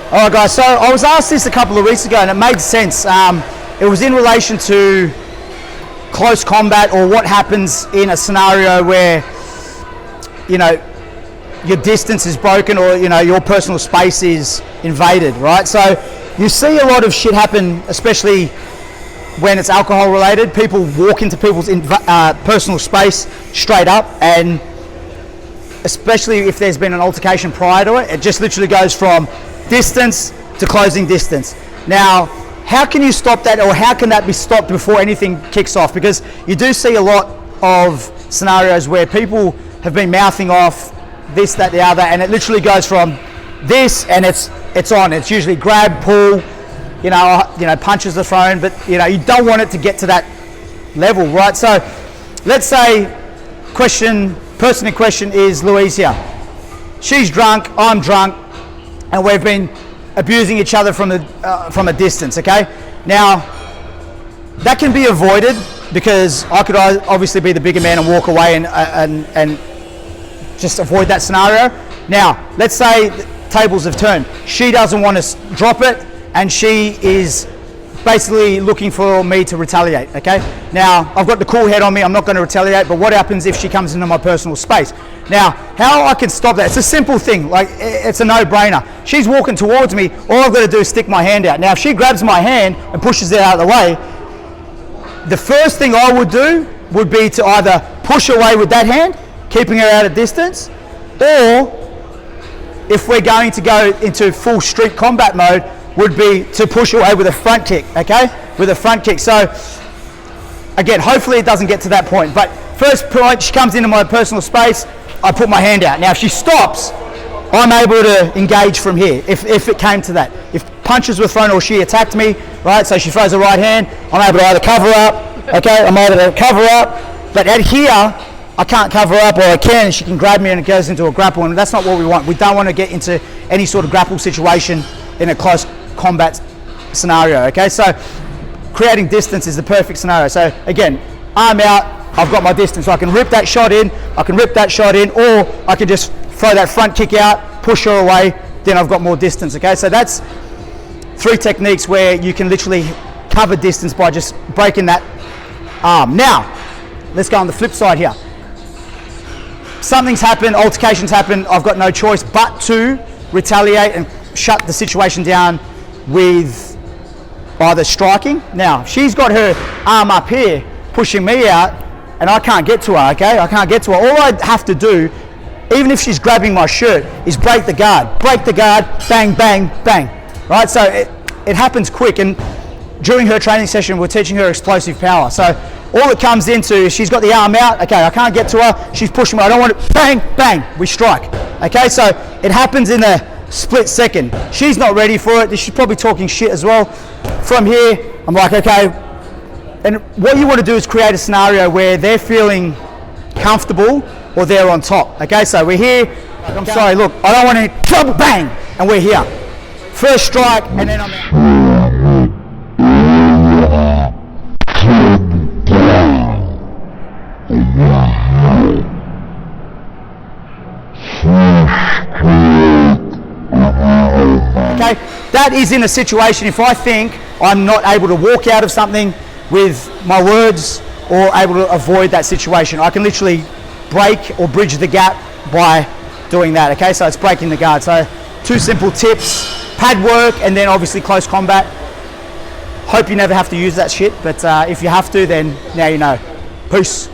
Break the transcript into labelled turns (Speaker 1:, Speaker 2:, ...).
Speaker 1: All right, guys, so I was asked this a couple of weeks ago and it made sense. It was in relation to close combat, or what happens in a scenario where, you know, your distance is broken, or, you know, your personal space is invaded, right? So you see a lot of shit happen, especially when it's alcohol related. People walk into people's personal space straight up, and especially if there's been an altercation prior to it, it just literally goes from distance to closing distance. Now, how can you stop that, or how can that be stopped before anything kicks off? Because you do see a lot of scenarios where people have been mouthing off this, that, the other, and it literally goes from this and it's on. It's usually grab, pull, you know, punches are thrown, but you know, you don't want it to get to that level, right? So let's say person in question is Louise here. She's drunk, I'm drunk, and we've been abusing each other from a distance, okay? Now, that can be avoided because I could obviously be the bigger man and walk away and just avoid that scenario. Now, let's say the tables have turned. She doesn't want to drop it, and she is basically looking for me to retaliate, okay? Now, I've got the cool head on me, I'm not going to retaliate, but what happens if she comes into my personal space? Now, how I can stop that? It's a simple thing, like it's a no-brainer. She's walking towards me, all I've got to do is stick my hand out. Now, if she grabs my hand and pushes it out of the way, the first thing I would do would be to either push away with that hand, keeping her at a distance, or if we're going to go into full street combat mode, would be to push away with a front kick, okay? With a front kick. So, again, hopefully it doesn't get to that point. But first point, she comes into my personal space, I put my hand out. Now, if she stops, I'm able to engage from here, if it came to that. If punches were thrown or she attacked me, right? So she throws a right hand, I'm able to either cover up, okay? I'm able to cover up, but at here, I can't cover up, or I can, and she can grab me and it goes into a grapple, and that's not what we want. We don't want to get into any sort of grapple situation in a close combat scenario, okay? So creating distance is the perfect scenario. So again, arm out, I've got my distance, so I can rip that shot in, or I can just throw that front kick out, push her away, then I've got more distance, okay? So that's 3 techniques where you can literally cover distance by just breaking that arm. Now, let's go on the flip side here. Something's happened, altercations happen, I've got no choice but to retaliate and shut the situation down with either striking. Now, she's got her arm up here pushing me out and I can't get to her, okay? I can't get to her. All I have to do, even if she's grabbing my shirt, is break the guard, bang, bang, bang, right? So it happens quick, and during her training session, we're teaching her explosive power. So all it comes into is she's got the arm out, okay, I can't get to her, she's pushing me, I don't want it, bang, bang, we strike, okay? So it happens in a split second. She's not ready for it, she's probably talking shit as well. From here, I'm like, okay, and what you want to do is create a scenario where they're feeling comfortable or they're on top, okay? So we're here, I'm sorry, look, I don't want any trouble, bang, and we're here. First strike, and then I'm out. Okay, that is in a situation if I think I'm not able to walk out of something with my words or able to avoid that situation. I can literally break or bridge the gap by doing that, okay? So it's breaking the guard. So 2 simple tips, pad work, and then obviously close combat. Hope you never have to use that shit, but if you have to, then now you know. Peace.